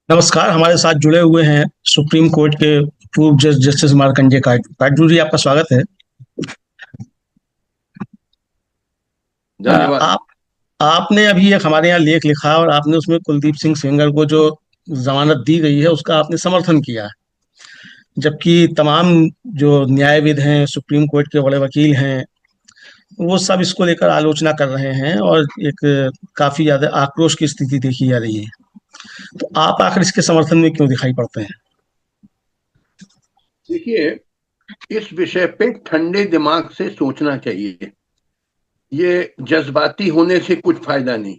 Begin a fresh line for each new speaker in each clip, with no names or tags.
नमस्कार। हमारे साथ जुड़े हुए हैं सुप्रीम कोर्ट के पूर्व जज जस्टिस मार्कंडेय काटजू जी, आपका स्वागत है।
धन्यवाद।
आप आपने अभी एक हमारे यहाँ लेख लिखा और आपने उसमें कुलदीप सिंह सेंगर को जो जमानत दी गई है उसका आपने समर्थन किया, जबकि तमाम जो न्यायविद हैं, सुप्रीम कोर्ट के बड़े वकील हैं, वो सब इसको लेकर आलोचना कर रहे हैं और एक काफी ज्यादा आक्रोश की स्थिति देखी जा रही है। तो आप आखिर इसके समर्थन में क्यों दिखाई पड़ते हैं?
देखिए, इस विषय पे ठंडे दिमाग से सोचना चाहिए। ये जज्बाती होने से कुछ फायदा नहीं।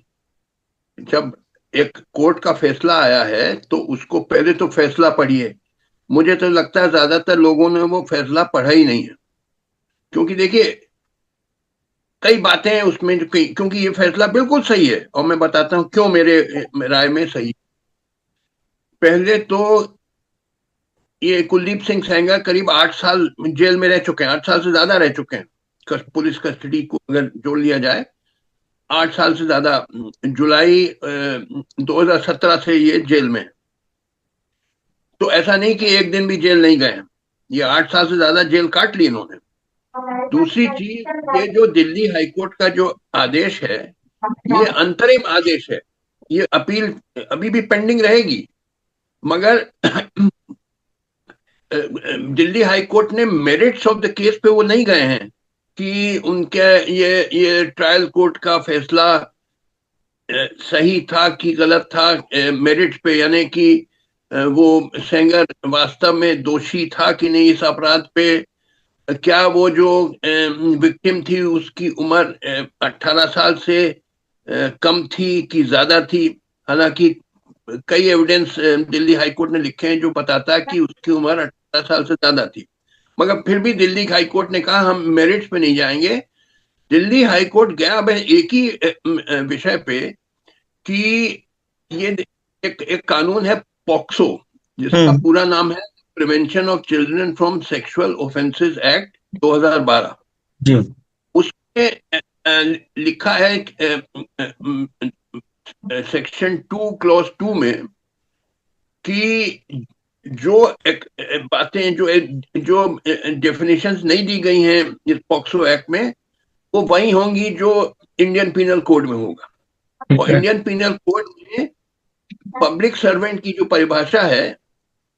जब एक कोर्ट का फैसला आया है तो उसको पहले तो फैसला पढ़िए। मुझे तो लगता है ज्यादातर लोगों ने वो फैसला पढ़ा ही नहीं है, क्योंकि देखिए कई बातें हैं उसमें क्योंकि ये फैसला बिल्कुल सही है और मैं बताता हूँ क्यों मेरे राय में सही है। पहले तो ये कुलदीप सिंह सेंगर करीब 8 साल जेल में रह चुके हैं, 8 साल से ज्यादा रह चुके हैं। पुलिस कस्टडी को अगर जोड़ लिया जाए, 8 साल से ज्यादा। जुलाई 2017 से ये जेल में है। तो ऐसा नहीं कि एक दिन भी जेल नहीं गए हैं, ये 8 साल से ज्यादा जेल काट ली इन्होंने। दूसरी चीज, ये जो दिल्ली हाईकोर्ट का जो आदेश है, ये अंतरिम आदेश है। ये अपील अभी भी पेंडिंग रहेगी, मगर दिल्ली हाई कोर्ट ने मेरिट्स ऑफ द केस पे वो नहीं गए हैं कि उनके ये ट्रायल कोर्ट का फैसला सही था कि गलत था। मेरिट्स पे यानी कि वो सेंगर वास्तव में दोषी था कि नहीं इस अपराध पे। क्या वो जो विक्टिम थी उसकी उम्र 18 साल से कम थी कि ज्यादा थी। हालांकि कई एविडेंस दिल्ली हाईकोर्ट ने लिखे हैं जो बताता है कि उसकी उम्र 18 साल से ज्यादा थी। मगर फिर भी दिल्ली हाईकोर्ट ने कहा हम मेरिट्स पे नहीं जाएंगे। दिल्ली हाईकोर्ट गया अब एक ही विषय पे कि ये एक कानून है पॉक्सो, जिसका
हम्म।
पूरा नाम है prevention of children from sexual offences act 2012।
जी।
उसमें लिखा है सेक्शन 2 क्लॉज 2 में कि जो बातें जो डेफिनेशंस नहीं दी गई हैं इस पॉक्सो एक्ट में, वो वही होंगी जो इंडियन पिनल कोड में होगा।
ठीक
और
है।
इंडियन पिनल कोड में पब्लिक सर्वेंट की जो परिभाषा है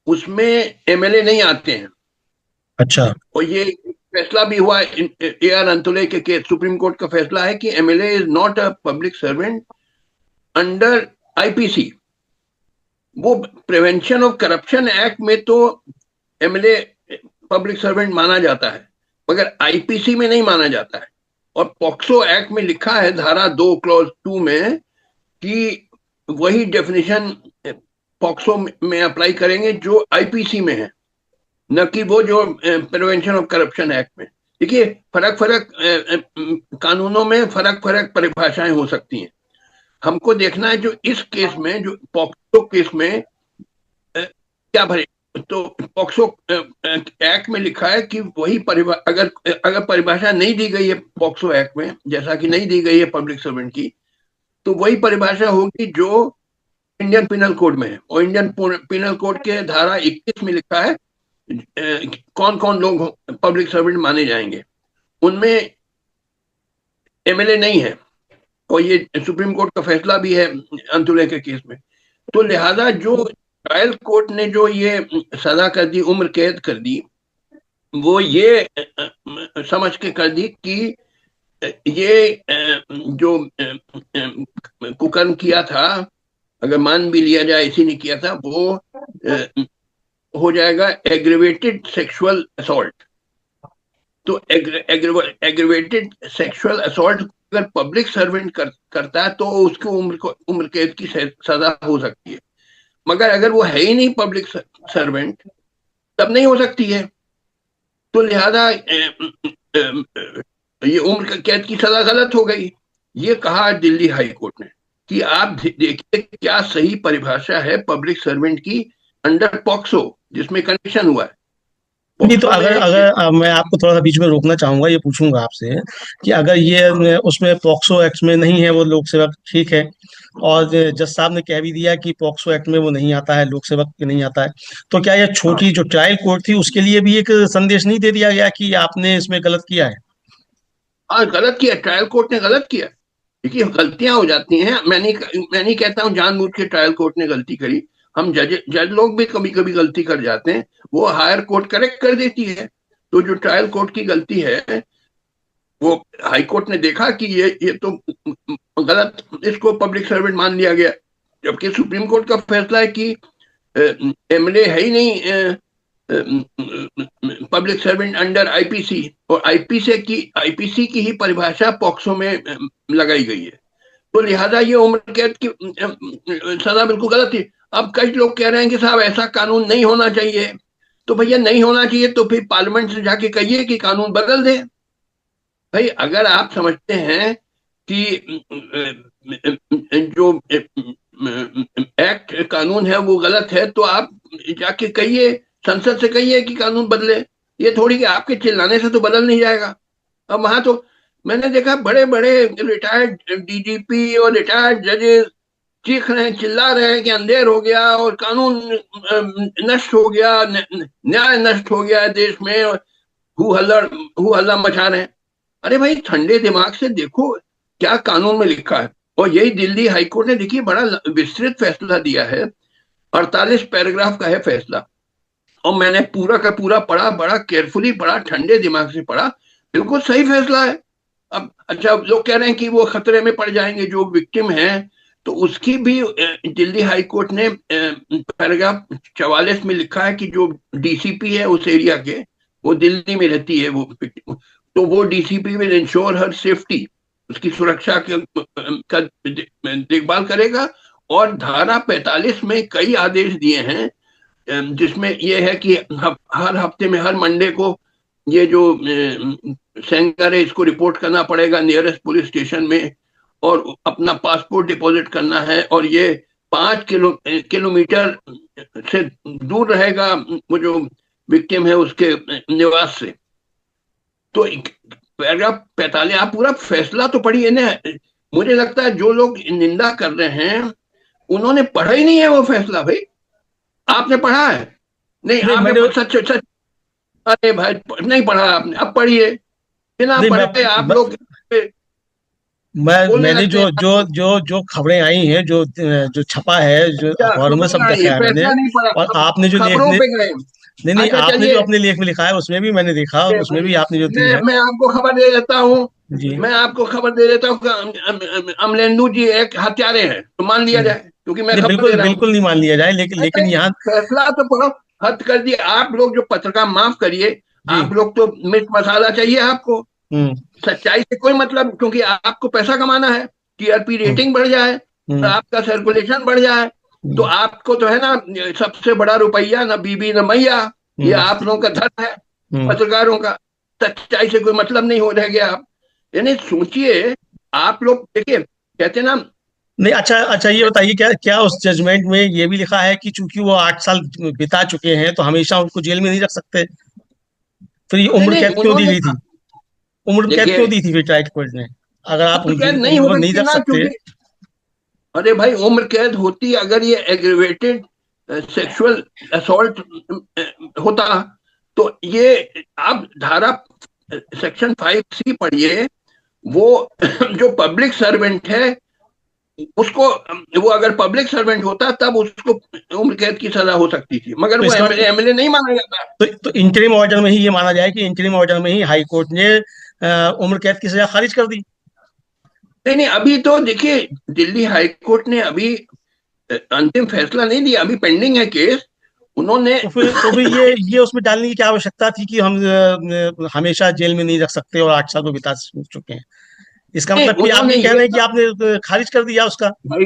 उसमें एमएलए नहीं आते हैं।
अच्छा।
और ये फैसला भी हुआ ए आर अंतुले के केस, सुप्रीम कोर्ट का फैसला है कि MLA is not a public servant under IPC. वो प्रिवेंशन ऑफ करप्शन एक्ट में तो एमएलए पब्लिक सर्वेंट माना जाता है, मगर आईपीसी में नहीं माना जाता है। और पॉक्सो एक्ट में लिखा है धारा 2 क्लॉज 2 में कि वही डेफिनेशन पॉक्सो में अप्लाई करेंगे जो आईपीसी में है, न कि वो जो प्रिवेंशन ऑफ करप्शन एक्ट में। देखिए, फर्क फर्क कानूनों में फर्क फर्क परिभाषाएं हो सकती हैं। हमको देखना है जो इस केस में, जो पॉक्सो केस में क्या भरे। तो पॉक्सो एक्ट में लिखा है कि वही अगर अगर परिभाषा नहीं दी गई है पॉक्सो एक्ट में, जैसा कि नहीं दी गई है पब्लिक सर्वेंट की, तो वही परिभाषा होगी जो इंडियन पिनल कोड में है। और इंडियन पिनल कोड के धारा 21 में लिखा है कौन कौन लोग पब्लिक सर्वेंट माने जाएंगे। उनमें एमएलए नहीं है। और ये सुप्रीम कोर्ट का फैसला भी है अंतुले के केस में। तो लिहाजा जो ट्रायल कोर्ट ने जो ये सजा कर दी, उम्र कैद कर दी, वो ये समझ के कर दी कि ये जो कुकर्म किया था, अगर मान भी लिया जाए इसी ने किया था, वो हो जाएगा एग्रीवेटेड सेक्सुअल असॉल्ट। तो एग्रीवेटेड सेक्सुअल असॉल्ट अगर पब्लिक सर्वेंट करता है तो उसको उम्र कैद की सजा हो सकती है। मगर अगर वो है ही नहीं पब्लिक सर्वेंट, तब नहीं हो सकती है। तो लिहाजा ये उम्र कैद की सजा गलत हो गई। ये कहा दिल्ली हाई कोर्ट ने कि आप देखिए क्या सही परिभाषा है पब्लिक सर्वेंट की अंडर पॉक्सो, जिसमें कन्विक्शन हुआ है।
नहीं तो
पॉक्सो
अगर
में
अगर मैं आपको थोड़ा सा बीच में रोकना चाहूंगा, ये पूछूंगा आपसे कि अगर ये उसमें पॉक्सो एक्ट में नहीं है वो लोक सेवक, ठीक है, और जज साहब ने कह भी दिया कि पॉक्सो एक्ट में वो नहीं आता है, लोक सेवक के नहीं आता है, तो क्या ये
हाँ
छोटी जो ट्रायल कोर्ट थी उसके लिए भी एक संदेश नहीं दे दिया गया कि आपने इसमें गलत किया है?
हाँ, गलत किया, ट्रायल कोर्ट ने गलत किया। देखिए गलतियां हो जाती हैं, मैं नहीं कहता हूँ जानबूझ के ट्रायल कोर्ट ने गलती करी। हम जज जज लोग भी कभी कभी गलती कर जाते हैं, वो हायर कोर्ट करेक्ट कर देती है। तो जो ट्रायल कोर्ट की गलती है, वो हाई कोर्ट ने देखा कि ये तो गलत, इसको पब्लिक सर्वेंट मान लिया गया। जबकि सुप्रीम कोर्ट का फैसला है कि एमएलए है ही नहीं पब्लिक सर्वेंट अंडर आईपीसी, और आईपीसी की ही परिभाषा पॉक्सो में लगाई गई है। तो लिहाजा ये उम्र कैद की सजा बिल्कुल गलत थी। अब कई लोग कह रहे हैं कि साहब ऐसा कानून नहीं होना चाहिए। तो भैया नहीं होना चाहिए तो फिर पार्लियामेंट से जाके कहिए कि कानून बदल दे। भाई अगर आप समझते हैं कि जो एक्ट कानून है वो गलत है, तो आप जाके कहिए, संसद से कहिए कि कानून बदले। ये थोड़ी कि आपके चिल्लाने से तो बदल नहीं जाएगा। अब वहां तो मैंने देखा बड़े बड़े रिटायर्ड डीजीपी और रिटायर्ड जजेस चीख रहे हैं, चिल्ला रहे हैं कि अंधेर हो गया और कानून नष्ट हो गया, न्याय नष्ट हो गया है देश में, और हु हल्ला मचा रहे हैं। अरे भाई ठंडे दिमाग से देखो क्या कानून में लिखा है। और यही दिल्ली हाईकोर्ट ने देखिए बड़ा विस्तृत फैसला दिया है, 48 पैराग्राफ का है फैसला, और मैंने पूरा का पूरा पढ़ा, बड़ा केयरफुली पढ़ा, ठंडे दिमाग से पढ़ा। बिल्कुल सही फैसला है। अब अच्छा, अब लोग कह रहे हैं कि वो खतरे में पड़ जाएंगे जो विक्टिम है, तो उसकी भी दिल्ली हाई कोर्ट ने पैराग्राफ 44 में लिखा है कि जो डीसीपी है उस एरिया के, वो दिल्ली में रहती है वो victim, तो वो DCP will ensure her safety, उसकी सुरक्षा का देखभाल करेगा। और धारा 45 में कई आदेश दिए हैं, जिसमें ये है कि हर हफ्ते में हर मंडे को ये जो सेंगर है इसको रिपोर्ट करना पड़ेगा नियरेस्ट पुलिस स्टेशन में, और अपना पासपोर्ट डिपॉजिट करना है, और ये 5 किलोमीटर से दूर रहेगा वो जो विक्टिम है उसके निवास से। तो पैराग्राफ 45, आप पूरा फैसला तो पढ़िए ना। मुझे लगता है जो लोग निंदा कर रहे हैं उन्होंने पढ़ा ही नहीं है वो फैसला। भाई आपने पढ़ा है? नहीं
नहीं
आपने
मैंने
सच सच, अरे भाई नहीं पढ़ा आपने, अब पढ़िए। बिना
नहीं
पढ़े आप
मैं
लोग बोलने
मैंने
लगते
जो
हैं।
जो जो जो खबरें आई हैं, जो जो छपा है, जो
अच्छा,
अखबारों में,
खबर
सब
आई
देखा
है,
है मैंने।
फैसला नहीं पढ़ा,
और आपने जो लेख
खबरों
ने,
पे गए।
नहीं नहीं,
अच्छा
आपने जो
चलिए,
अपने लेख में लिखा है उसमें भी मैंने देखा, उसमें भी आपने जो दी है।
मैं आपको खबर दे देता हूँ।
जी।
मैं आपको खबर दे देता हूँ कि अमलेंदु जी एक हत्यारे हैं, तो मान लिया जाए क्योंकि मैं
नहीं,
खबर दे
बिल्कुल
रहा हूँ।
बिल्कुल नहीं मान लिया जाए, लेकिन
अरे
लेकिन यहाँ।
फैसला तो पढ़ो। हद कर दिए आप लोग जो पत्रकार, माफ करिए,
जी।
आप लोग तो मिर्च मसाला चाहिए आपको।
हम्म।
सच्चाई से कोई मतलब, क्योंकि आपको पैसा कमाना है, टीआरपी
हम्म।
रेटिंग बढ़ जाए,
हम्म।
आपका सर्कुलेशन बढ़ जाए। तो
हम्म।
आपको तो है ना, सबसे बड़ा रुपया ना बीबी ना मैया, ये
हम्म।
आप लोगों का धर्म है
हम्म।
पत्रकारों का। सच्चाई से कोई मतलब नहीं हो रह गया आप। यानी सोचिए, आप लोग देखिए कहते हैं ना।
नहीं, अच्छा अच्छा, ये बताइए, क्या क्या उस जजमेंट में ये भी लिखा है कि चूंकि वो 8 साल बिता चुके हैं तो हमेशा उनको जेल में नहीं रख सकते? फिर ये
नहीं
उम्र
नहीं,
कैद क्यों दी
उन्होंने
गई थी? उम्र कैद
देखिए
क्यों दी थी फिर ट्राइट कोर्ट ने, अगर आप
उम्र
उनकी
कैद नहीं हो
उम्र नहीं
सकती
रख
ना,
सकते?
क्योंकि अरे भाई उम्र कैद होती अगर ये एग्रीवेटेड सेक्सुअल असॉल्ट होता। तो ये आप धारा सेक्शन 5C पढ़िए। वो जो पब्लिक सर्वेंट है उसको, वो अगर पब्लिक सर्वेंट होता तब उसको उम्र कैद की सजा हो सकती थी, मगर
तो
वो
इसका मतलब,
एमएलए एमएलए नहीं माना जाता।
तो इंटरिम ऑर्डर में ही ये माना जाए कि इंटरिम ऑर्डर में ही हाई कोर्ट ने उम्र कैद की सजा खारिज कर दी?
नहीं नहीं, अभी तो देखिए दिल्ली हाई कोर्ट ने अभी अंतिम फैसला नहीं दिया, अभी पेंडिंग है केस। उन्होंने
तो फिर ये उसमें डालने की क्या आवश्यकता थी कि हम हमेशा जेल में नहीं रख सकते और 8 साल को बिता चुके हैं? इसका
नहीं,
मतलब कि आप
उन्होंने
ये कह
ये
रहे हैं कि
कहा,
आपने खारिज कर दिया उसका?
भाई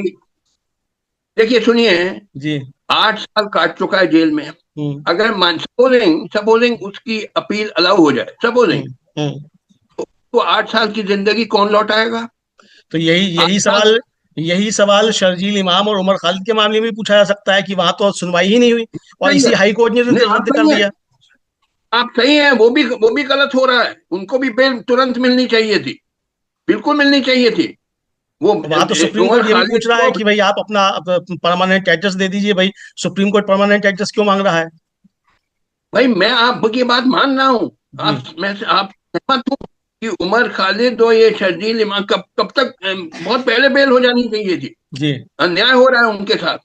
देखिए सुनिए,
जी।
8 साल काट चुका है जेल में।
हम्म।
अगर मान सपोजिंग सपोजिंग उसकी अपील अलाउ हो जाए, सपोजिंग,
हम्म। हम्म।
तो 8 साल की जिंदगी कौन लौटाएगा?
तो यही
आठ
यही
साल
सवाल यही सवाल शर्जील इमाम और उमर खालिद के मामले में भी पूछा जा सकता है कि वहां तो सुनवाई ही नहीं हुई और
नहीं है।
इसी हाई कोर्ट ने
नहीं, आप
रद्द कर
नहीं है।
दिया।
आप सही हैं, वो भी गलत हो रहा है, उनको भी बेल तुरंत मिलनी चाहिए थी, बिल्कुल मिलनी चाहिए थी। वो
तो वहां तो सुप्रीम
उमर
कोर्ट ये भी
खालिद
पूछ रहा है
को,
कि भाई आप अपना परमानेंट एड्रेस दे दीजिए भाई। सुप्रीम कोर्ट परमानेंट एड्रेस क्यों मांग रहा है?
भाई मैं आपकी बात मान रहा हूँ,
जी।
आप सहमत हूँ कि उमर खालिद और ये शर्जील इमाम कब कब तक बहुत पहले बेल हो जानी चाहिए थी।
जी।
अन्याय हो रहा है उनके साथ,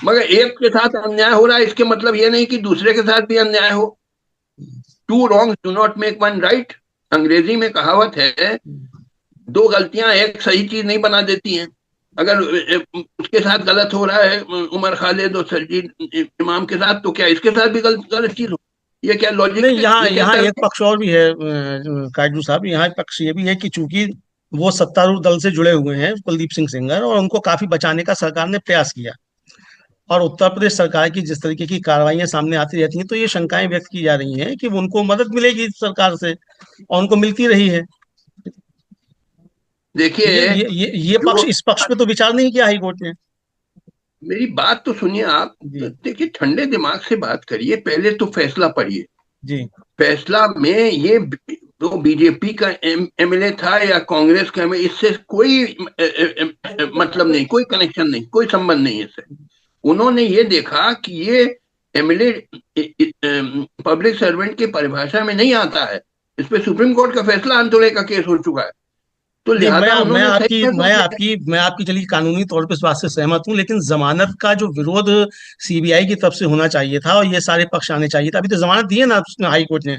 मगर एक के साथ अन्याय हो रहा है इसके मतलब ये नहीं कि दूसरे के साथ भी अन्याय हो। Two wrongs do not make one right, अंग्रेजी में कहावत है, दो गलतियां एक सही चीज नहीं बना देती हैं। अगर उसके साथ गलत हो रहा है उमर खालिद और सरजील इमाम के साथ, तो क्या इसके साथ भी गलत गलत चीज हो? ये क्या लॉजिक
नहीं,
है?
यहाँ
ये क्या
यहाँ एक
तर्क है?
पक्ष और भी है काजू साहब। यहाँ एक पक्ष ये भी है कि चूंकि वो सत्तारूढ़ दल से जुड़े हुए हैं कुलदीप सिंह सेंगर, और उनको काफी बचाने का सरकार ने प्रयास किया। और उत्तर प्रदेश सरकार की जिस तरीके की कार्रवाइयां सामने आती रहती हैं, तो ये शंकाएं व्यक्त की जा रही हैं कि उनको मदद मिलेगी सरकार से, और उनको मिलती रही है। तो
देखिए,
ये
जो
पक्ष, इस पक्ष पे तो विचार नहीं किया हाई कोर्ट ने।
मेरी बात तो सुनिए आप,
जी।
देखिए ठंडे दिमाग से बात करिए, पहले तो फैसला पढ़िए।
जी।
फैसला में ये तो बीजेपी का एमएलए था या कांग्रेस का एमएलए, इससे कोई मतलब नहीं, कोई कनेक्शन नहीं, कोई संबंध नहीं है इससे। उन्होंने ये देखा कि ये एमएलए पब्लिक सर्वेंट की परिभाषा में नहीं आता है, इस पे सुप्रीम कोर्ट का फैसला, अंतुले का केस हो चुका है, तो
नहीं,
लिहाजा उन्होंने सही फैसला लिया।
मैं आपकी चलिए कानूनी तौर पे इस बात से सहमत हूँ, लेकिन जमानत का जो विरोध सीबीआई की तरफ से होना चाहिए था, और ये सारे पक्ष आने चाहिए था। अभी तो जमानत दी है ना हाई कोर्ट ने,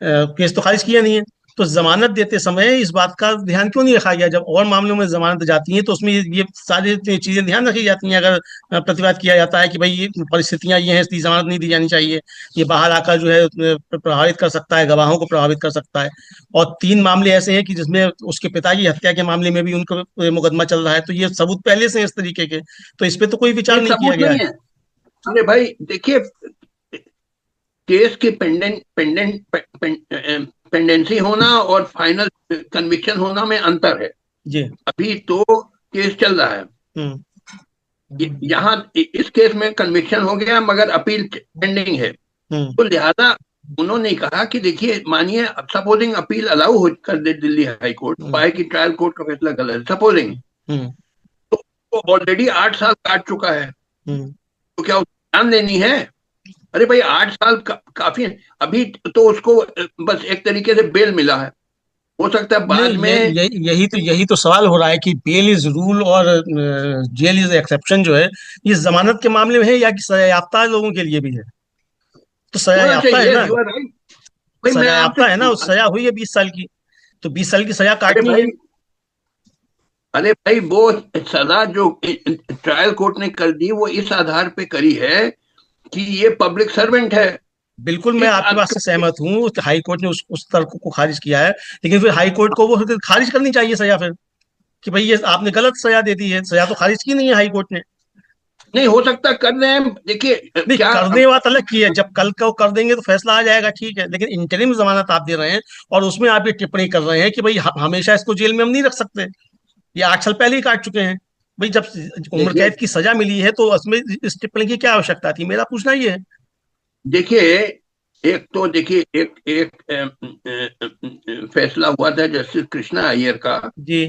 केस तो खारिज किया नहीं है। तो जमानत देते समय इस बात का ध्यान क्यों नहीं रखा गया? जब और मामलों में जमानत जाती है तो उसमें ये सारी चीजें ध्यान रखी जाती हैं। अगर प्रतिवाद किया जाता है कि भाई ये परिस्थितियां ये हैं, इसलिए जमानत नहीं दी जानी चाहिए, ये बाहर आकर जो है प्रभावित कर सकता है, गवाहों को प्रभावित कर सकता है। और 3 मामले ऐसे हैं कि जिसमें उसके पिता की हत्या के मामले में भी उनको मुकदमा चल रहा है, तो ये सबूत पहले से हैं इस तरीके के। तो इस पे तो कोई विचार
ये
नहीं किया
सबूत
गया
नहीं
है।
है। अरे भाई देखिए, केस की पेंडेंसी होना और फाइनल कन्विक्शन होना में अंतर है।
जी।
अभी तो केस चल रहा है,
हम्म।
यहाँ इस केस में कन्विक्शन हो गया मगर अपील पेंडिंग है।
हम्म।
तो लिहाजा उन्होंने कहा कि देखिए, मानिए अब सपोजिंग अपील अलाउ हो कर दे दिल्ली हाई कोर्ट,
हम्म।
पाए कि ट्रायल कोर्ट का फैसला गलत है, सपोजिंग,
हम्म।
तो ऑलरेडी 8 साल काट चुका है,
हम्म।
तो क्या उसको जान लेनी है? अरे भाई 8 साल काफी है। अभी तो उसको बस एक तरीके से बेल मिला है, हो सकता है
नहीं,
बाद में।
यही तो सवाल हो रहा है कि बेल इज रूल और जेल इज एक्सेप्शन जो है, ये जमानत के मामले में है या कि सजा याफ्ता लोगों के लिए भी है? तो सजा
होना
याफ्ता है
चाहिए,
ना।
You are right. भाई मैं
सजा
आपसे,
याफ्ता है ना, उस सजा हुई है 20 साल की, तो 20 साल की सजा
अरे
काटनी है।
भाई, अरे भाई वो सजा जो ट्रायल कोर्ट ने कर दी, वो इस आधार पे करी है कि ये पब्लिक सर्वेंट है।
बिल्कुल, मैं आपकी बात से सहमत हूँ कि हाई कोर्ट ने उस तर्क को खारिज किया है। लेकिन फिर हाई कोर्ट को वो फिर खारिज करनी चाहिए सजा फिर, कि भाई ये आपने गलत सजा दे दी है। सजा तो खारिज की नहीं है हाई कोर्ट ने।
नहीं हो सकता कर रहे हैं, देखिए
नहीं,
क्या
करने बात अलग की है, जब कल को कर देंगे तो फैसला आ जाएगा, ठीक है। लेकिन इंटरिम जमानत आप दे रहे हैं, और उसमें आप ये टिप्पणी कर रहे हैं कि भाई हमेशा इसको जेल में हम नहीं रख सकते। ये 8 साल पहले ही काट चुके हैं। भाई जब उम्र
देखिए
कैद की सजा मिली है तो उसमें इस टिप्पणी की क्या आवश्यकता थी? मेरा पूछना ये है।
देखिए एक तो देखिए, एक एक फैसला हुआ था जस्टिस कृष्णा अय्यर का,
जी।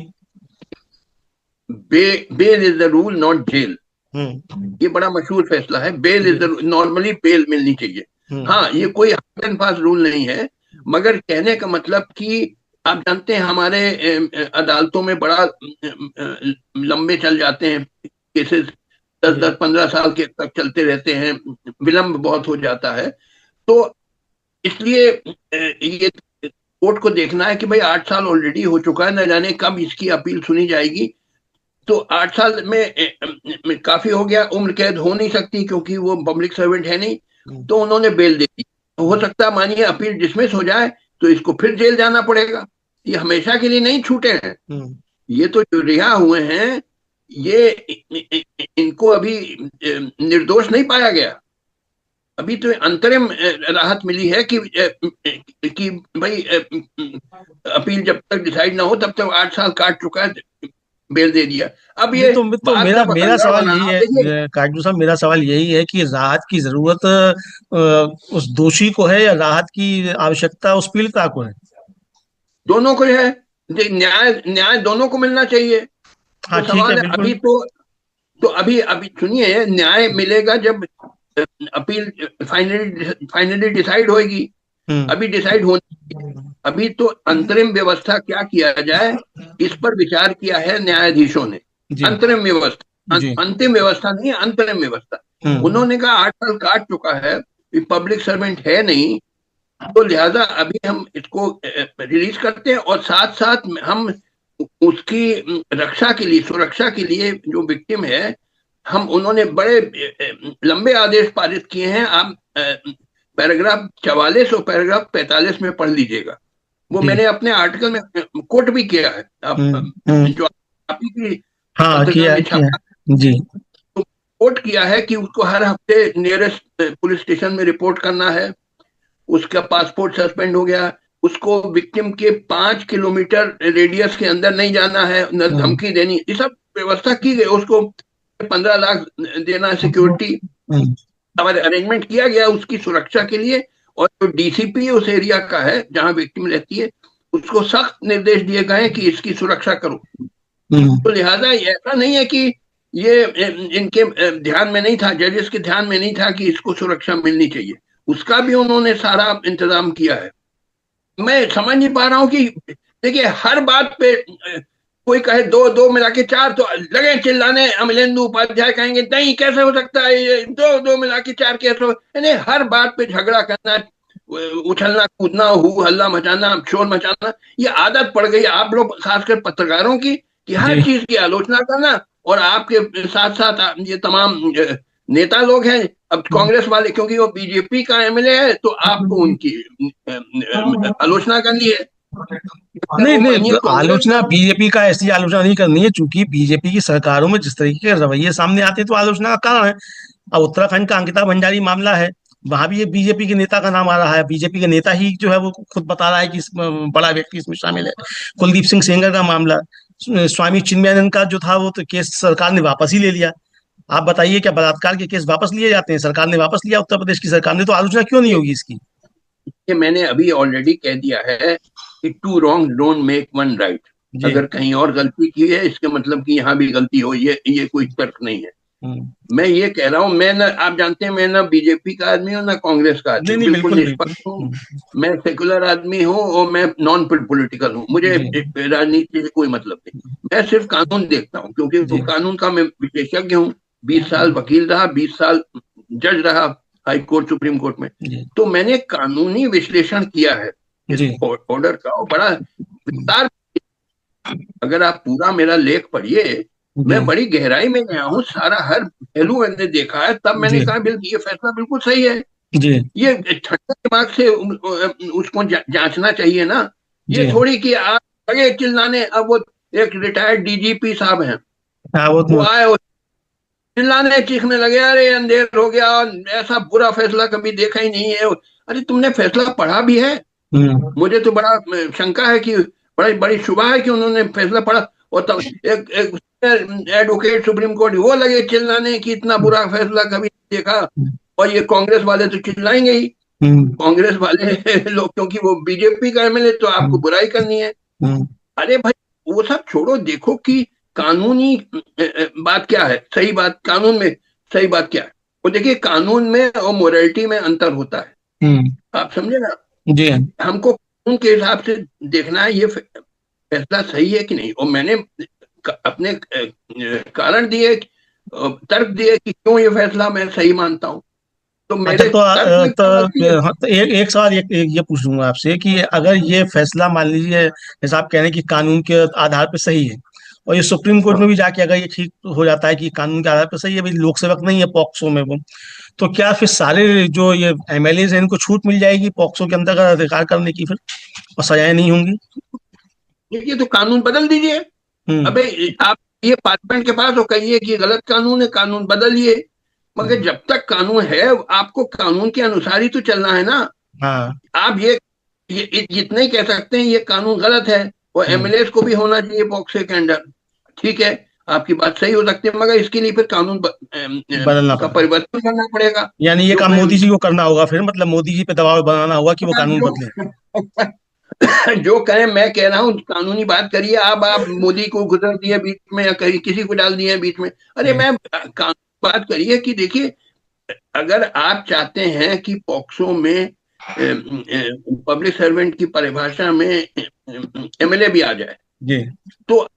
Bail is the rule not jail.
Hmm.
ये बड़ा मशहूर फैसला है, बेल इज
जी।
द, नॉर्मली बेल मिलनी चाहिए।
हम्म।
हाँ, ये कोई हार्ड एंड फास्ट रूल नहीं है, मगर कहने का मतलब कि आप जानते हैं हमारे अदालतों में बड़ा लंबे चल जाते हैं केसेस, दस
जी।
दस 15 साल के तक चलते रहते हैं, विलंब बहुत हो जाता है। तो इसलिए ये कोर्ट को देखना है कि भाई 8 साल ऑलरेडी हो चुका है, न जाने कब इसकी अपील सुनी जाएगी। तो 8 साल में काफी हो गया, उम्र कैद हो नहीं सकती क्योंकि वो पब्लिक सर्वेंट है नहीं,
हम्म।
तो उन्होंने बेल दे दी। तो हो सकता है मानिए अपील डिसमिस हो जाए तो इसको फिर जेल जाना पड़ेगा। ये हमेशा के लिए नहीं छूटे हैं।
हम्म।
ये तो जो रिहा हुए हैं, ये इनको अभी निर्दोष नहीं पाया गया। अभी तो अंतरिम राहत मिली है कि भाई अपील जब तक डिसाइड ना हो तब तक 8 साल काट चुका है, बेल दे दिया। अब
नहीं
ये
तो
बात का
मेरा मेरा
बतंगड़
सवाल यही
बनाना, देखिए
है काजू साहब, मेरा सवाल यही है कि राहत की जरूरत उस दोषी को है या राहत की आवश्यकता उस पीड़िता को है?
दोनों को है, न्याय न्याय दोनों को मिलना चाहिए।
हाँ
तो
ठीक है,
सवाल है
बिल्कुल।
अभी तो अभी अभी सुनिए, न्याय मिलेगा जब अपील फाइनली डिसाइड होगी।
हम्म।
अभी डिसाइड होनी है। अभी तो अंतरिम व्यवस्था क्या किया जाए, इस पर विचार किया है न्यायाधीशों ने।
जी।
अंतरिम व्यवस्था,
जी।
अंतिम व्यवस्था नहीं है, अंतरिम व्यवस्था।
हम्म।
उन्होंने कहा 8 साल काट चुका है, पब्लिक सर्वेंट है नहीं, तो लिहाजा अभी हम इसको रिलीज करते हैं, और साथ साथ हम उसकी रक्षा के लिए, सुरक्षा के लिए, जो विक्टिम है, हम उन्होंने बड़े लंबे आदेश पारित किए हैं। आप पैराग्राफ 44 और पैराग्राफ 45 में पढ़ लीजिएगा। वो
जी।
मैंने अपने आर्टिकल में कोट भी किया है। आप
हम्म।
जो आप ही की
हाँ,
पत्रिका
किया
में
किया।
छपा,
जी।
तो कोट किया है कि उसको हर हफ्ते नियरेस्ट पुलिस स्टेशन में रिपोर्ट करना है। उसका पासपोर्ट सस्पेंड हो गया, उसको विक्टिम के 5 किलोमीटर रेडियस के अंदर नहीं जाना है, न
हम्म।
धमकी देनी, ये सब व्यवस्था की गई। उसको 15 लाख देना सिक्योरिटी,
हम्म।
और अरेंजमेंट किया गया उसकी सुरक्षा के लिए। और जो डीसीपी उस एरिया का है जहां विक्टिम रहती है, उसको सख्त निर्देश दिए गए कि इसकी सुरक्षा करो।
हम्म।
तो लिहाजा ऐसा नहीं है कि ये इनके ध्यान में नहीं था, जजेस के ध्यान में नहीं था कि इसको सुरक्षा मिलनी चाहिए। उसका भी उन्होंने सारा इंतजाम किया है। मैं समझ नहीं पा रहा हूं कि देखिए, हर बात पे कोई कहे दो दो मिला के चार, तो लगे चिल्लाने। अमलेंदु उपाध्याय कहेंगे नहीं कैसे हो सकता है, ये दो दो मिला के चार कैसे हो, यानी हर बात पे झगड़ा करना, उछलना कूदना, हु हल्ला मचाना, शोर मचाना, ये आदत पड़ गई आप लोग, खासकर पत्रकारों की, कि हर
जी।
चीज की आलोचना करना। और आपके साथ साथ ये तमाम नेता लोग हैं, अब कांग्रेस वाले, क्योंकि वो बीजेपी का एमएलए है, तो आपको उनकी आलोचना करनी है। अगर
नहीं
वो
नहीं,
मानिए कांग्रेस
आलोचना बीजेपी का ऐसी आलोचना नहीं करनी है, चूंकि बीजेपी की सरकारों में जिस तरीके के रवैये सामने आते हैं तो आलोचना का कारण है। अब उत्तराखंड का अंकिता भंडारी मामला है, वहां भी एक बीजेपी के नेता का नाम आ रहा है, बीजेपी के नेता ही जो है वो खुद बता रहा है कि बड़ा व्यक्ति इसमें शामिल है। कुलदीप सिंह सेंगर का मामला, स्वामी चिन्मयानंद का जो था वो तो केस सरकार ने वापस ही ले लिया। आप बताइए, क्या बलात्कार के केस वापस लिए जाते हैं? सरकार ने वापस लिया, उत्तर प्रदेश की सरकार ने, तो आलोचना क्यों नहीं
ये,
होगी इसकी?
ये मैंने अभी ऑलरेडी कह दिया है कि two wrong don't make one right.
जी।
अगर कहीं और गलती की है, इसके मतलब कि यहाँ भी गलती हो, ये कोई तर्क नहीं है।
हम्म।
मैं ये कह रहा हूँ, मैं ना, आप जानते हैं मैं ना बीजेपी का आदमी हूँ ना कांग्रेस का आदमी
नहीं
हूँ,
नहीं,
बिल्कुल
बिल्कुल बिल्कुल।
निष्पक्ष हूँ। मैं सेकुलर आदमी हूँ, और मैं नॉन पॉलिटिकल हूँ, मुझे
जी।
राजनीति से कोई मतलब नहीं। मैं सिर्फ कानून देखता हूँ, क्योंकि वो
जी।
कानून का मैं विशेषज्ञ हूँ। 20 साल वकील रहा, 20 साल जज रहा हाई कोर्ट, सुप्रीम कोर्ट में।
जी।
तो मैंने कानूनी विश्लेषण किया है इस
जी।
ऑर्डर का, और बड़ा विस्तार। अगर आप पूरा मेरा लेख पढ़िए,
जी।
मैं बड़ी गहराई में गया हूँ, सारा हर पहलू मैंने देखा है, तब मैंने
जी।
कहा बिल्कुल ये फैसला बिल्कुल सही है।
जी।
ये ठंडे दिमाग से उसको जांचना चाहिए ना। ये
जी।
थोड़ी कि आप लगे चिल्लाने। अब वो एक रिटायर्ड डीजीपी साहब हैं,
हाँ, वो
वो
तो।
आए और चिल्लाने चीखने लगे, अरे अंधेर हो गया, और ऐसा बुरा फैसला कभी देखा ही नहीं है। अरे तुमने फैसला पढ़ा भी है?
हम्म।
मुझे तो बड़ा शंका है कि, बड़ी बड़ी शुबा है कि उन्होंने फैसला पढ़ा। और तब एक एडवोकेट सुप्रीम कोर्ट, वो लगे चिल्लाने कि इतना बुरा फैसला कभी नहीं देखा। और ये कांग्रेस वाले तो चिल्लाएंगे ही,
हम्म।
कांग्रेस वाले लोग, क्योंकि वो बीजेपी का एमएलए, तो आपको
हम्म।
बुराई करनी है।
हम्म।
अरे भाई, वो सब छोड़ो, देखो कि कानूनी बात क्या है, सही बात कानून में, सही बात क्या है। वो देखिए, कानून में और मोरालिटी में अंतर होता है,
हम्म।
आप समझे ना।
जी।
हमको कानून के हिसाब से देखना है ये फैसला सही है कि नहीं। और मैंने अपने कारण दिए, तर्क दिए कि क्यों ये फैसला मैं सही मानता हूं। तो
अच्छा,
मेरे
तो
तर्क में क्या गलती है?
हाँ, तो एक सवाल ये पूछ लूंगा आपसे कि अगर ये फैसला मान लीजिए, जैसे आप कह रहे हैं कि कानून के आधार पर सही है, और ये सुप्रीम कोर्ट
हाँ,
में भी जाके अगर ये ठीक हो जाता है कि कानून के आधार पर सही है, भाई लोक सेवक नहीं है पॉक्सो में वो, तो क्या फिर सारे जो ये एमएलए हैं इनको छूट मिल जाएगी पॉक्सो के अंतर्गत अधिकार करने की फिर, और सजाएं नहीं होंगी?
ये तो कानून बदल दीजिए।
हम्म।
अबे, आप ये पार्लियामेंट के पास हो, कहिए कि ये गलत कानून है, कानून बदलिए। मगर
हम्म।
जब तक कानून है, आपको कानून के अनुसार ही तो चलना है ना।
हाँ।
आप ये इतना ही कह सकते हैं ये कानून गलत है, और
हम्म।
एमएलए को भी होना चाहिए पॉक्सो के अंडर। ठीक है, आपकी बात सही हो सकती है, मगर इसके लिए फिर कानून
बदलना
का
पड़ेगा।
परिवर्तन करना पड़ेगा।
यानी ये
जो
काम
मैं
मोदी जी को करना होगा फिर, मतलब मोदी जी पे दबाव बनाना होगा कि वो कानून
जो
बदले।
जो कहें, मैं कह रहा हूँ कानूनी बात करिए। आप मोदी को गुजर दिए बीच में, या कहीं किसी को डाल दिए बीच में। अरे
जी
मैं कानूनी बात करिए कि देखिए, अगर आप चाहते हैं कि पॉक्सो में पब्लिक सर्वेंट की परिभाषा में एमएलए भी आ जाए,
जी
तो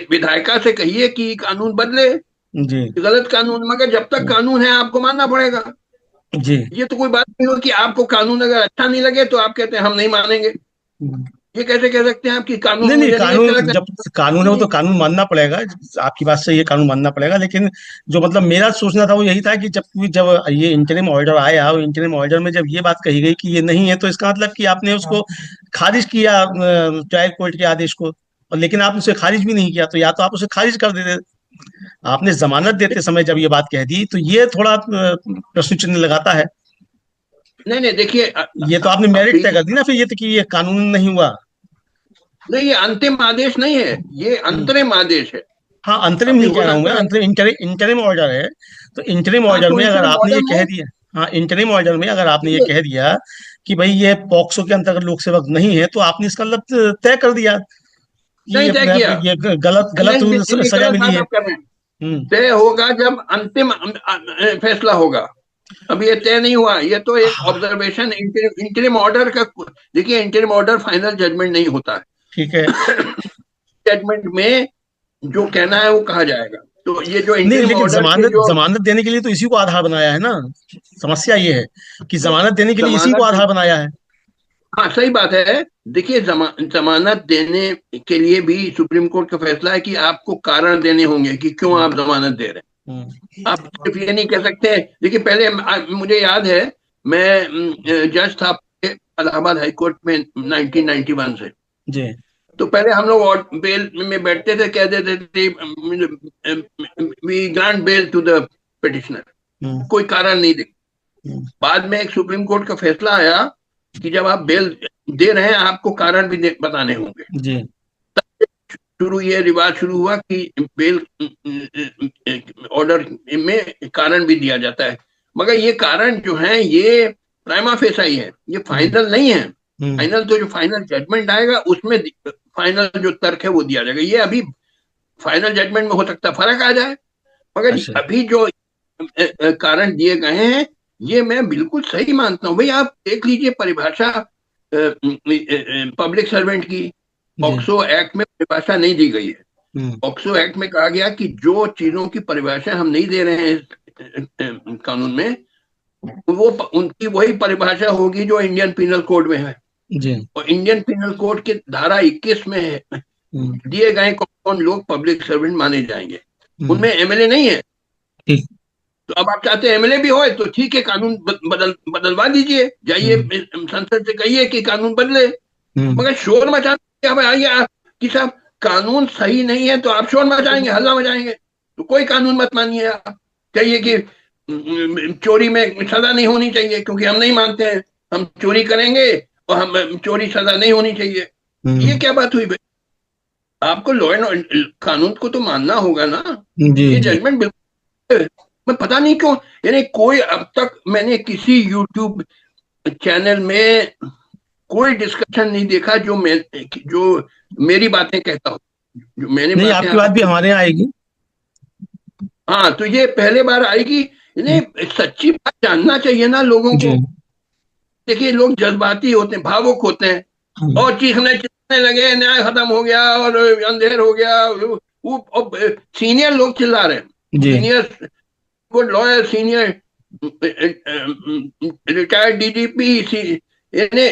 विधायिका से कहिए कि कानून बदले,
जी
गलत कानून, मगर जब तक कानून है आपको मानना पड़ेगा।
जी।
ये तो कोई बात नहीं हो कि आपको कानून अगर अच्छा नहीं लगे तो आप कहते हैं हम नहीं मानेंगे। ये कैसे कह सकते हैं आप कि कानून
नहीं नहीं,
मुझे नहीं अच्छा
कानून
लगता?
जब कानून है वो तो कानून मानना पड़ेगा। आपकी बात सही है, कानून मानना पड़ेगा, लेकिन जो मतलब मेरा सोचना था वो यही था कि जब ये इंटरिम ऑर्डर आया और इंटरिम ऑर्डर में जब ये बात कही गई कि ये नहीं है, तो इसका मतलब कि आपने उसको खारिज किया ट्रायल कोर्ट के आदेश को। और लेकिन आपने उसे खारिज भी नहीं किया, तो या तो आप उसे खारिज कर देते, आपने जमानत देते समय जब ये बात कह दी, तो ये थोड़ा प्रश्न चिन्ह लगाता है।
नहीं नहीं, देखिए
ये तो आपने मेरिट तय
अपील,
कर दी ना फिर, ये तो कि ये कानून नहीं हुआ।
नहीं, ये अंतिम आदेश नहीं है, ये
हम्म।
अंतरिम आदेश है।
हाँ, अंतरिम
अभी
ही
हो
कह रहा हूँ मैं,
सकता है।
अंतरिम इंटरिम ऑर्डर है। तो इंटरिम
हाँ,
ऑर्डर
तो
में अगर
इंटरिम
आपने ये
ऑर्डर
कह
में
दिया, हाँ इंटरिम ऑर्डर में अगर आपने ये कह दिया कि भाई ये पॉक्सो के अंतर्गत लोक सेवक नहीं है, तो आपने इसका मतलब तय कर दिया कि
नहीं तय किया।
ये गलत गलत
नहीं नहीं नहीं,
सजा
गलत
मिली
बात
है।
आप कर रहे हैं।
हम्म।
तय होगा जब अंतिम फैसला होगा। अब ये तय नहीं हुआ, ये तो एक ऑब्जर्वेशन, इंटरिम ऑर्डर का। देखिए, इंटरिम ऑर्डर फाइनल जजमेंट नहीं होता
ठीक है।
है। जजमेंट में जो कहना है वो कहा जाएगा। तो ये जो
नहीं,
इंटरिम
लेकिन
ऑर्डर के
जमानत
जो
जमानत देने के लिए तो इसी को आधार बनाया है ना। समस्या ये है कि जमानत देने के लिए इसी को
जमानत,
आधार बनाया है।
हाँ सही बात है। देखिए, जमानत देने के लिए भी सुप्रीम कोर्ट का फैसला है कि आपको कारण देने होंगे कि क्यों आप जमानत दे रहे
हम्म।
हैं। आप सिर्फ ये नहीं कह सकते। देखिए, पहले मुझे याद है, मैं जज था इलाहाबाद हाई कोर्ट में 1991 से।
जी।
तो पहले हम लोग बेल में बैठते थे, कह देते थे we grant bail to the petitioner,
hmm.
कोई कारण नहीं दे।
हम्म।
बाद में एक सुप्रीम कोर्ट का फैसला आया कि जब आप बेल दे रहे हैं आपको कारण भी बताने होंगे।
जी
शुरू ये रिवाज शुरू हुआ कि बेल ऑर्डर में कारण भी दिया जाता है, मगर ये कारण जो है ये प्राइमा फेसाई है, ये
हम्म।
फाइनल नहीं है।
हम्म।
फाइनल तो जो फाइनल जजमेंट आएगा उसमें फाइनल जो तर्क है वो दिया जाएगा। ये अभी फाइनल जजमेंट में हो सकता है फर्क आ जाए, मगर
अच्छा।
अभी जो कारण दिए गए हैं ये मैं बिल्कुल सही मानता हूँ। भाई आप देख लीजिए परिभाषा पब्लिक सर्वेंट की,
जी।
पॉक्सो एक्ट में परिभाषा नहीं दी गई है।
हम्म।
पॉक्सो एक्ट में कहा गया कि जो चीजों की परिभाषा हम नहीं दे रहे हैं कानून में, वो उनकी वही परिभाषा होगी जो इंडियन पिनल कोड में है।
जी।
और इंडियन पिनल कोड के धारा 21 में है,
हम्म।
दिए गए कौन कौन लोग पब्लिक सर्वेंट माने जाएंगे।
हम्म।
उनमें एमएलए नहीं है।
ठीक।
तो अब आप चाहते हैं एमएलए भी हो तो ठीक है, कानून बदलवा दीजिए, जाइए
हम्म।
संसद से कहिए कि कानून बदले।
हम्म।
मगर शोर मचाना क्या भाई, आइए कि साहब कानून सही नहीं है तो आप शोर मचाएंगे, हल्ला मचाएंगे, तो कोई कानून मत मानिए। आप कहिए कि चोरी में सजा नहीं होनी चाहिए क्योंकि हम नहीं मानते हैं, हम चोरी करेंगे और हम चोरी सजा नहीं होनी चाहिए। ये
हम्म।
क्या बात हुई भाई? आपको लॉ एंड कानून को तो मानना होगा ना।
जी
ये
जी।
जजमेंट बिल्कुल, मैं पता नहीं क्यों, यानी कोई अब तक मैंने किसी यूट्यूब चैनल में कोई डिस्कशन नहीं देखा जो मेरी बातें कहता हूँ, जो मैंने
नहीं,
बातें
आपकी बात भी
आपको।
हमारे यहाँ आएगी।
हाँ, तो ये पहले बार आएगी।
हम्म।
नहीं, सच्ची बात जानना चाहिए ना लोगों
जी।
को। देखिए, लोग जज्बाती होते हैं, भावुक होते हैं,
हम्म।
और चीखने चिल्लाने लगे, न्याय खत्म हो गया और अंधेर हो गया। वो सीनियर लोग चिल्ला रहे हैं,
जी
senior good lawyer, senior retired DGP, यानी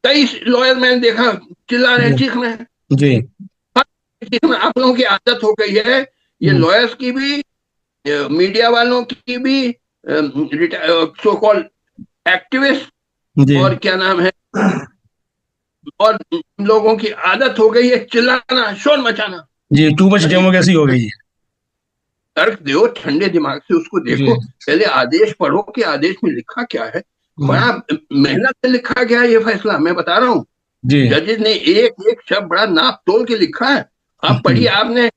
कई लॉयर मैंने देखा चिल्ला रहे हैं,
जी
चीख रहे हैं।
जी।
चीखना आप लोगों की आदत हो गई है, ये
हम्म।
लॉयर्स की भी, मीडिया वालों की भी, सो कॉल्ड एक्टिविस्ट,
जी
और क्या नाम है, और लोगों की आदत हो गई है चिल्लाना, शोर मचाना।
जी, टू मच
अरे
डेमोक्रेसी हो गई है।
तर्क दो ठंडे दिमाग से, उसको
जी।
देखो, पहले आदेश पढ़ो कि आदेश में लिखा क्या है।
हम्म।
बड़ा मेहनत से लिखा गया है ये फैसला, मैं बता रहा हूँ।
जी।
जजेस ने एक एक शब्द बड़ा नाप तोल के लिखा है। आप पढ़िए, आपने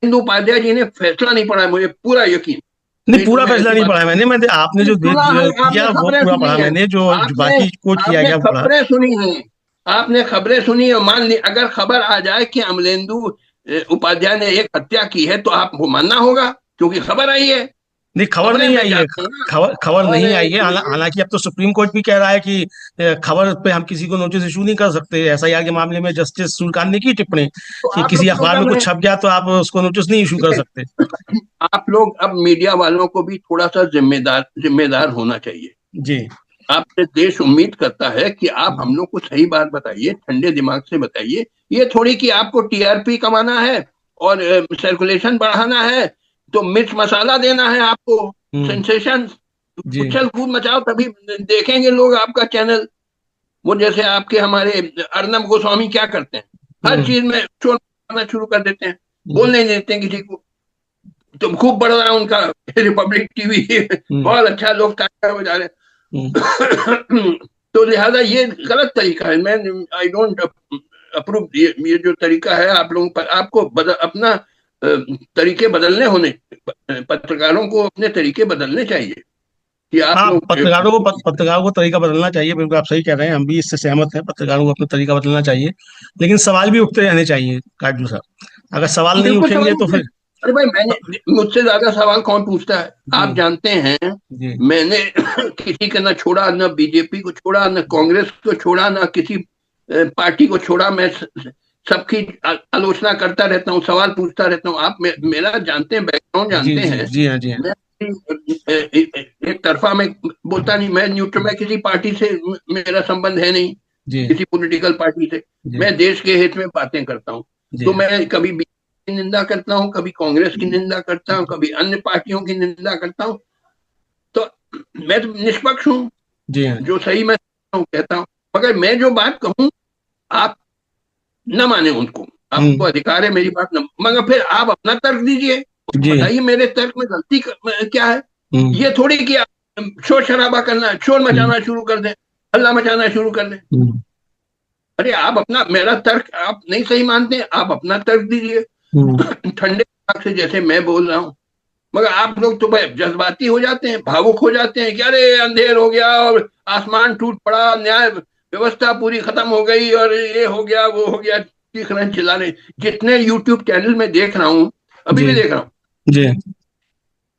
इंदु उपाध्याय जी ने फैसला नहीं पढ़ा है, मुझे पूरा यकीन।
नहीं,
नहीं तो
पूरा
मैं
फैसला
ऐसी
नहीं
बात,
पढ़ा मैंने आपने जो
सुना है,
दिया
आपने
वो
खबरें
पूरा
सुनी
पढ़ा
है,
मैंने, जो
आपने
बाकी कोट किया
आपने
गया वो पढ़ा।
खबरें सुनी है, आपने खबरें सुनी है। मान ली अगर खबर आ जाए कि अमलेंदु उपाध्याय ने एक हत्या की है, तो आपको मानना होगा, क्योंकि खबर आई है।
नहीं, खबर
खबरें
नहीं
मिल
आई है।
जाती हैं ना।
खबर नहीं
अरे
आई है। हालांकि अब तो सुप्रीम कोर्ट भी कह रहा है कि खबर पे हम किसी को नोटिस इशू नहीं कर सकते। एसआईआर के मामले में जस्टिस सुलकान ने की टिप्पणी
तो
कि
आप
किसी
लोग क्यों
अखबार
कर
में
रहे
कुछ
हैं?
छप गया तो आप उसको नोटिस नहीं इशू
ठीक
कर
है,
सकते।
आप लोग अब मीडिया वालों को भी थोड़ा सा जिम्मेदार जिम्मेदार होना चाहिए।
जी।
आपसे देश उम्मीद करता है कि आप हम लोग को सही बात बताइए, ठंडे दिमाग से बताइए। ये थोड़ी कि आपको टीआरपी कमाना है और सर्कुलेशन बढ़ाना है, तो मिर्च मसाला देना है आपको,
हम्म।
सेंसेशन,
जी।
उछल कूद मचाओ, तभी देखेंगे लोग आपका चैनल। वो जैसे आपके हमारे अर्नब गोस्वामी क्या करते हैं, हर
हम्म।
चीज में शोर मचाना शुरू कर देते हैं,
हम्म।
बोलने नहीं देते हैं किसी को। तो खूब बढ़ रहा है उनका रिपब्लिक टीवी
हम्म।
बहुत अच्छा, लोग तालियां बजा रहे
हम्म।
हैं। तो लिहाजा ये गलत तरीका है। मैं आई डोंट अप्रूव ये जो तरीका है आप लोगों पर। आपको अपना तरीके बदलने होने, पत्रकारों को अपने तरीके बदलने चाहिए कि आप
हाँ,
लोग
पत्रकारों को तरीका बदलना चाहिए। बिल्कुल आप सही कह रहे हैं, हम भी इससे सहमत हैं, पत्रकारों को अपना तरीका बदलना चाहिए। लेकिन सवाल भी उठते रहने चाहिए काजू साहब। अगर सवाल नहीं
बिल्कुल
उठेंगे
सवाल
तो
उठे।
फिर।
अरे भाई, मैंने मुझसे ज्यादा सवाल कौन पूछता है?
जी।
आप जानते हैं,
जी।
मैंने किसी का ना छोड़ा, ना बीजेपी को छोड़ा, ना कांग्रेस को छोड़ा, ना किसी पार्टी को छोड़ा। मैं सबकी आलोचना करता रहता हूँ, सवाल पूछता रहता हूँ। आप मेरा जानते हैं, बैकग्राउंड
जी।
जानते
जी।
हैं।
जी हाँ। जी हाँ।
मैं एक तरफा में बोलता नहीं, मैं न्यूट्रल, मैं किसी पार्टी से मेरा संबंध है नहीं,
जी।
किसी पॉलिटिकल पार्टी से।
जी।
मैं देश के हित में बातें करता हूँ।
जी।
तो मैं कभी बीजेपी की निंदा करता हूँ, कभी कांग्रेस की निंदा करता हूँ, कभी अन्य पार्टियों की निंदा करता हूँ। तो मैं तो निष्पक्ष हूँ,
जी हाँ।
जो सही मैं कहता हूँ। मगर मैं जो बात कहूँ, आप न माने उनको, आपको
हम्म।
अधिकार है मेरी बात न, मगर फिर आप अपना तर्क दीजिए,
जी।
बताइए मेरे तर्क में गलती क्या है।
हम्म।
ये थोड़ी कि आप शोर शराबा करना, शोर
हम्म।
मचाना शुरू कर दें, हल्ला मचाना शुरू कर दें।
हम्म।
अरे आप अपना, मेरा तर्क आप नहीं सही मानते, आप अपना तर्क दीजिए
हम्म।
ठंडे दिमाग से, जैसे मैं बोल रहा हूँ। मगर आप लोग तो भाई जज्बाती हो जाते हैं, भावुक हो जाते हैं कि अरे अंधेर हो गया और आसमान टूट पड़ा, न्याय व्यवस्था पूरी खत्म हो गई और ये हो गया वो हो गया, चीख रहे हैं, चिल्ला रहे हैं। जितने यूट्यूब चैनल में देख रहा हूँ, अभी
जी।
भी देख रहा हूँ,
जी।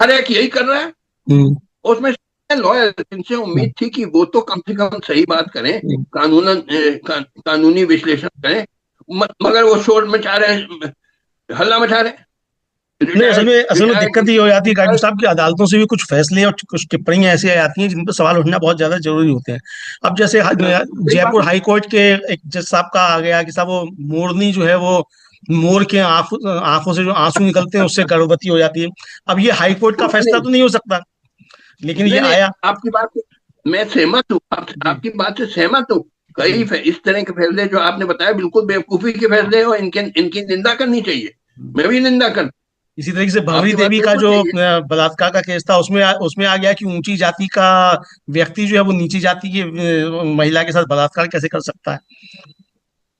हर एक यही कर रहा है।
हम्म।
उसमें लॉयर, जिनसे उम्मीद थी कि वो तो कम से कम सही बात करें,
हम्म।
कानूनी विश्लेषण करें, मगर वो शोर मचा रहे हैं, हल्ला मचा रहे हैं।
नहीं, असल
रिटायर्ड
में असल में
रिटायर्ड
दिक्कत ये हो जाती है काजू
रिटायर्ड
साहब की, अदालतों से भी कुछ फैसले और कुछ टिप्पणियां ऐसी आ जाती हैं जिन पर सवाल उठना बहुत ज्यादा जरूरी होते हैं। अब जैसे
सही बात
जयपुर
है।
हाई कोर्ट के एक जज साहब का आ गया कि साहब वो मोरनी जो है वो मोर के आंखों से जो आंसू निकलते हैं उससे गर्भवती हो जाती है। अब ये हाई कोर्ट का फैसला
नहीं
तो नहीं हो सकता, लेकिन ये
नहीं नहीं,
आया।
आपकी बात से मैं सहमत हूँ,
जी।
आपकी बात से सहमत हूँ।
जी।
इस तरह के फैसले जो आपने बताया, बिल्कुल बेवकूफी के फैसले हैं और इनके इनकी निंदा करनी चाहिए। मैं भी निंदा कर,
इसी तरीके से भंवरी
आपकी बात
देवी का
बिल्कुल
जो
सही है।
बलात्कार का केस था, उसमें आ गया कि ऊंची जाति का व्यक्ति जो है वो नीची जाति की महिला के साथ बलात्कार कैसे कर सकता है।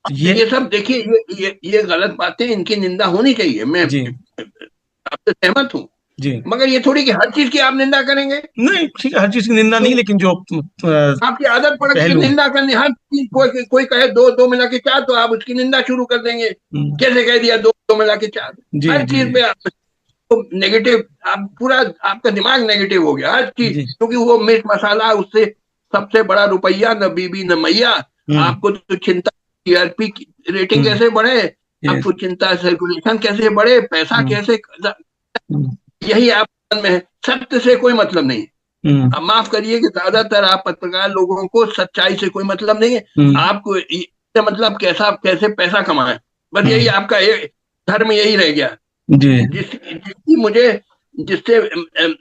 तो
तो
ये।
ये सब देखिए, ये गलत बातें, इनकी निंदा होनी चाहिए। मैं
जी।
आपसे सहमत हूँ,
जी।
मगर ये थोड़ी कि हर चीज की आप निंदा करेंगे।
नहीं, ठीक है, हर चीज की निंदा नहीं,
तो
लेकिन जो
आपकी आदत पड़ गई
पहलू है।
निंदा करनी, हर चीज। कोई कहे दो दो मिला के चार, तो आप उसकी निंदा शुरू कर देंगे।
हम्म।
कैसे कह दिया दो दो मिला के चार?
जी।
हर
जी।
चीज पे आप तो नेगेटिव, आप पूरा, आपका दिमाग नेगेटिव हो गया हर चीज,
जी।
क्योंकि वो मिर्च मसाला, उससे सबसे बड़ा रुपया, न बीबी न मैया।
हम्म।
आपको तो चिंता, टीआरपी की रेटिंग
हम्म।
कैसे बढ़े,
ये।
आपको चिंता सर्कुलेशन कैसे बढ़े, पैसा
हम्म।
कैसे,
हम्म।
यही आप मन में है। सत्य से कोई मतलब नहीं।
हम्म।
अब माफ करिए कि ज्यादातर आप पत्रकार लोगों को सच्चाई से कोई मतलब नहीं है।
हम्म।
आपको इससे मतलब कैसा, कैसे पैसा कमाएं, बस यही
हम्म।
आपका एक धर्म यही रह गया।
जी।
जिसकी मुझे, जिससे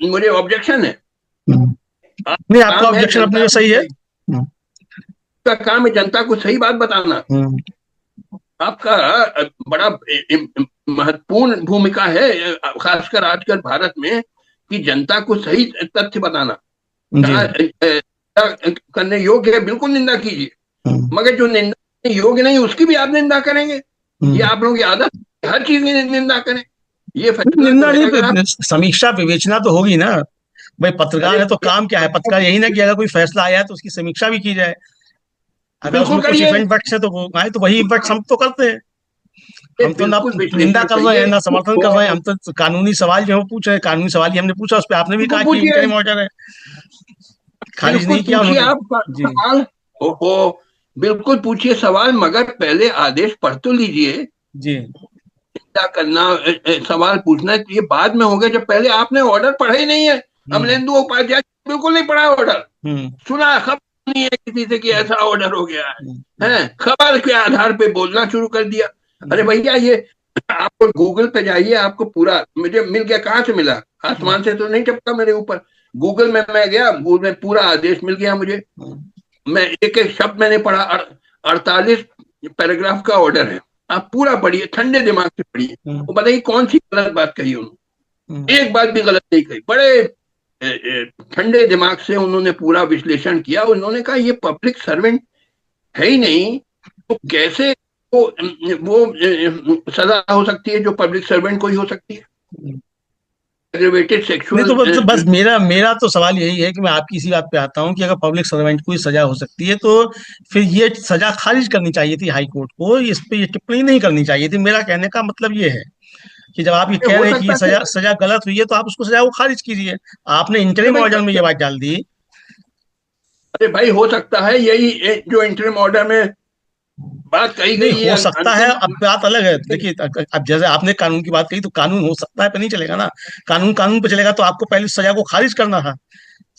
मुझे ऑब्जेक्शन है।
हम्म।
आपका
नहीं, आपका
काम है
ऑब्जेक्शन अपनी
जनता
जगह
को
सही है।
सही, आपका काम है जनता को सही बात बताना।
हम्म।
आपका बड़ा महत्वपूर्ण भूमिका है, खासकर आजकल भारत में, कि जनता को सही तथ्य बताना।
जी।
करने योग्य है, बिल्कुल निंदा कीजिए,
हम्म।
मगर जो निंदा योग्य नहीं उसकी भी आप निंदा करेंगे? ये
हम्म।
आप लोगों की आदत, हर चीज की निंदा करें। ये फैसला
निंदा
जो है
नहीं,
अगर आप,
समीक्षा विवेचना तो होगी ना। भाई पत्रकार
अरे
है तो काम क्या है, पत्रकार यही ना कि अगर कोई फैसला आया है तो उसकी समीक्षा भी की जाए। अगर
बिल्कुल
उसमें कुछ
करिए,
इफेक्ट फैक्ट्स है तो वो आए, तो वही इफेक्ट्स हम तो करते हैं। हम तो ना
बिल्कुल
निंदा
विश्लेषण
कर रहे हैं
करिए
ना समर्थन कर रहे हैं,
और
हम तो कानूनी सवाल जो है वो पूछ रहे हैं। कानूनी सवाल ही हमने पूछा, उस पर आपने भी
उनको
कहा कि
पूछिए,
इंटरिम ऑर्डर है, खारिज
बिल्कुल
नहीं किया
पूछिए
उन्होंने।
आप
जी।
सवाल। ओहो, बिल्कुल पूछिए सवाल, मगर पहले आदेश पढ़ तो लीजिए।
जी।
क्या करना, सवाल पूछना ये बाद में होगा, जब पहले आपने ऑर्डर पढ़ा ही नहीं है।
हम्म।
अमलेंदु उपाध्याय बिल्कुल नहीं पढ़ा ऑर्डर,
हम्म।
सुना खबर नहीं है किसी से कि ऐसा ऑर्डर हो गया
हम्म।
है खबर के आधार पे बोलना शुरू कर दिया। अरे
हम्म।
भैया ये, आपको गूगल पे जाइए, आपको पूरा मुझे मिल गया। कहाँ से मिला? आसमान से तो नहीं टपका मेरे ऊपर। गूगल में मैं गया, गूगल में पूरा आदेश मिल गया मुझे।
हम्म।
मैं एक एक शब्द मैंने पढ़ा। 48 पैराग्राफ का ऑर्डर है, आप पूरा पढ़िए, ठंडे दिमाग से पढ़िए।
हम्म।
वो बताइए कौन सी गलत बात कही उन्होंने?
हम्म।
एक बात भी गलत नहीं कही। बड़े ठंडे दिमाग से उन्होंने पूरा विश्लेषण किया। उन्होंने कहा ये पब्लिक सर्वेंट है ही नहीं, तो कैसे वो सजा हो सकती है जो पब्लिक सर्वेंट को ही हो सकती है?
हम्म।
एग्रेवेटेड
नहीं
सेक्सुअल।
तो बस मेरा मेरा तो सवाल यही है कि मैं आपकी इसी बात पे आता हूँ कि अगर पब्लिक सर्वेंट को ही सजा हो सकती है तो फिर ये सजा खारिज करनी चाहिए थी हाई कोर्ट को, इस पे ये टिप्पणी नहीं करनी चाहिए थी। मेरा कहने का मतलब ये है कि जब आप ये कह
हो
रहे हैं कि ये
सकता है।
सजा सजा गलत हुई है तो आप उसको सजा को खारिज कीजिए। आपने
अरे
इंटरिम
भाई,
ऑर्डर में ये बात डाल दी।
अरे भाई हो सकता है यही जो इंटरिम ऑर्डर में बात कही
नहीं
गई है
हो सकता है,
अंतिम।
अब बात अलग है। देखिए अब जैसे आपने कानून की बात कही तो कानून हो सकता है पे नहीं चलेगा ना। कानून कानून पे चलेगा, तो आपको पहले सजा को खारिज करना था।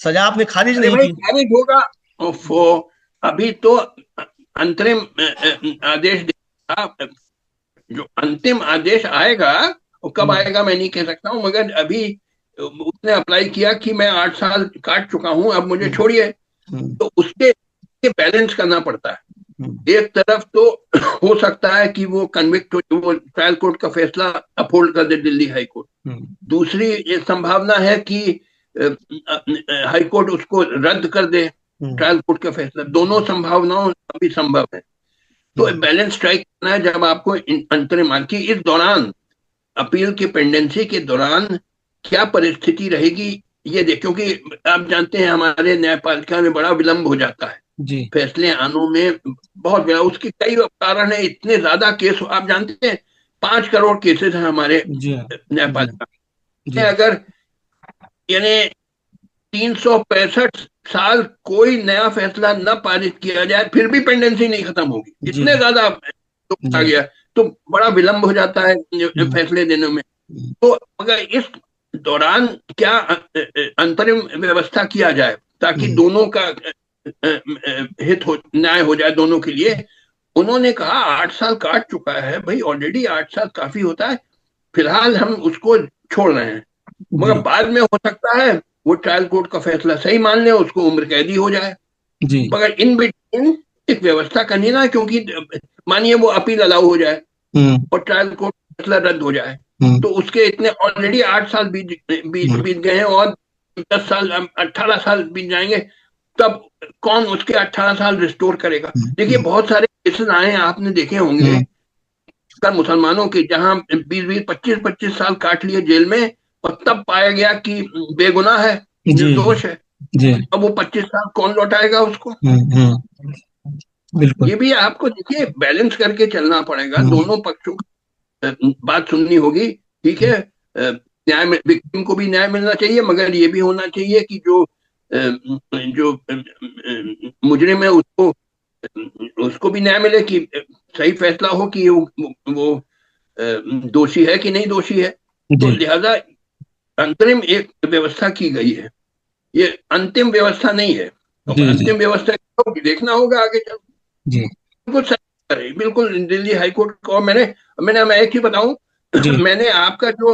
सजा आपने खारिज
अरे
नहीं
भाई
की।
खारिज होगा। ओफो, अभी तो अंतरिम आदेश देगा। जो अंतिम आदेश आएगा वो कब
हम्म।
आएगा मैं नहीं कह सकता हूँ, मगर अभी उसने अप्लाई किया कि मैं 8 साल काट चुका हूँ, अब मुझे
हम्म।
छोड़िए।
हम्म।
तो उसके बैलेंस करना पड़ता है।
हम्म।
एक तरफ तो हो सकता है कि वो कन्विक्ट हो, वो ट्रायल कोर्ट का फैसला अपहोल्ड कर दे दिल्ली हाई कोर्ट।
हम्म।
दूसरी ये संभावना है कि हाई कोर्ट उसको रद्द कर दे,
हम्म।
ट्रायल कोर्ट का फैसला। दोनों संभावनाओं अभी संभव है। तो
हम्म।
बैलेंस स्ट्राइक करना है जब आपको अंतरिम की इस दौरान, अपील की पेंडेंसी के दौरान क्या परिस्थिति रहेगी ये देख, क्योंकि आप जानते हैं हमारे न्यायपालिका में बड़ा विलंब हो जाता है
जी।
फैसले आने में। बहुत बड़ा उसके कई कारण है, इतने ज्यादा केस आप जानते हैं। 5 करोड़ केसेस हैं हमारे
जी हाँ। जी।
न्यायपालिका
जी।
में। अगर यानी 365 साल कोई नया फैसला न पारित किया जाए फिर भी पेंडेंसी नहीं खत्म होगी,
जी।
इतने ज्यादा तो आ
जी।
गया। तो बड़ा विलंब हो जाता है
हम्म।
फैसले देने में।
हम्म।
तो मगर इस दौरान क्या अंतरिम व्यवस्था किया जाए ताकि
हम्म।
दोनों का हित हो, न्याय हो जाए दोनों के लिए। उन्होंने कहा 8 साल काट चुका है भाई, ऑलरेडी 8 साल काफी होता है, फिलहाल हम उसको छोड़ रहे हैं। मगर
जी।
बाद में हो सकता है वो ट्रायल कोर्ट का फैसला सही मान ले, उसको उम्र कैदी हो जाए।
जी।
मगर इन बिटवीन एक व्यवस्था करनी ना, क्योंकि मानिए वो अपील अलाउ हो जाए
हम्म।
और ट्रायल कोर्ट फैसला रद्द हो जाए,
हम्म।
तो उसके इतने ऑलरेडी 8 साल
हम्म।
बीत गए हैं, और 10 साल 18 साल बीत जाएंगे। तब कौन उसके 18 साल रिस्टोर करेगा? देखिए
हम्म।
बहुत सारे केसेस आए हैं, आपने देखे होंगे
हम्म।
कर मुसलमानों के, जहां 20-20 25-25 साल काट लिए जेल में, और तब पाया गया कि बेगुनाह है,
जी।
निर्दोष है।
जी।
अब वो 25 साल कौन लौटाएगा उसको?
हम्म। बिल्कुल।
ये भी आपको देखिए बैलेंस करके चलना पड़ेगा,
हम्म।
दोनों पक्षों की बात सुननी होगी। ठीक है, न्याय में विक्टिम को भी न्याय मिलना चाहिए, मगर ये भी होना चाहिए कि जो मुजरिम है उसको भी न्याय मिले, कि सही फैसला हो कि वो दोषी है कि नहीं दोषी है। तो
जी।
लिहाजा अंतरिम एक व्यवस्था की गई है, ये अंतिम व्यवस्था नहीं है। अब
जी। जी।
अंतिम व्यवस्था क्या होगी देखना होगा आगे चल।
जी।
बिल्कुल सही करे, बिल्कुल दिल्ली हाई कोर्ट को मैंने मैंने मैं एक ही बताऊं,
जी।
मैंने आपका जो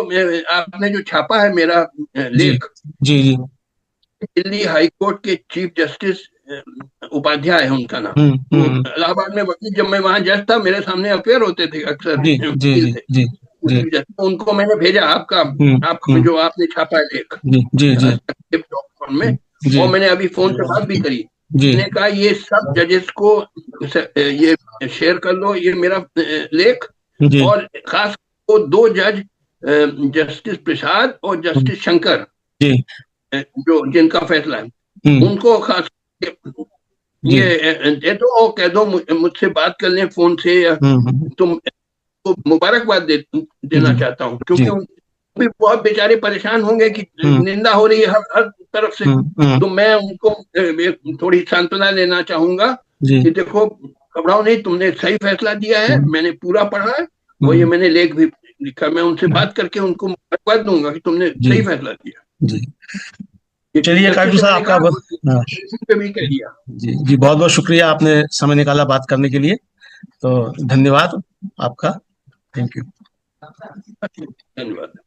आपने जो छापा है मेरा
जी।
लेख,
जी। जी।
दिल्ली हाई कोर्ट के चीफ जस्टिस उपाध्याय है उनका नाम।
हम्म।
वो
हम्म।
इलाहाबाद में वकील, जब मैं वहां जज था मेरे सामने अपेयर होते थे अक्सर,
जी। जी।
वकील
जी।
थे
जी।
वो
जी।
Chief justice. तो उनको मैंने भेजा आपका, आप
हम्म।
जो आपने छापा है लेख
जी। जी। जी।
में,
हम्म।
और
जी।
मैंने अभी फोन पे बात भी करी।
जी
मैंने कहा ये सब जजेस को ये शेयर कर लो, ये मेरा लेख।
जी
और खास वो दो जज, जस्टिस प्रसाद और जस्टिस शंकर,
जी
जो जिनका फैसला है,
हम्म,
उनको खास
जी
ये दे दो और कह दो मुझसे बात कर लें फोन से, या
हम्म,
तुम को मुबारकबाद देना
जी
चाहता हूँ,
जी
क्योंकि उन भी बहुत बेचारे परेशान होंगे कि
हम्म
निंदा हो रही है हर हर तरफ से।
हम्म,
तो मैं उनको थोड़ी सांत्वना देना चाहूंगा
जी
कि देखो, घबराओ नहीं, तुमने सही फैसला दिया है,
हम्म,
मैंने पूरा पढ़ा है, और ये
हम्म,
मैंने लेख भी लिखा। मैं उनसे बात करके उनको मुबारकबाद दूंगा कि तुमने
जी
सही फैसला दिया।
जी।
ये
चलिए
जस्टिस
काजू
से
साहब
मैंने
आपका
कहा,
हाँ,
पे भी कह दिया।
जी जी बहुत बहुत शुक्रिया, आपने समय निकाला बात करने के लिए। तो धन्यवाद आपका। Thank you.
धन्यवाद।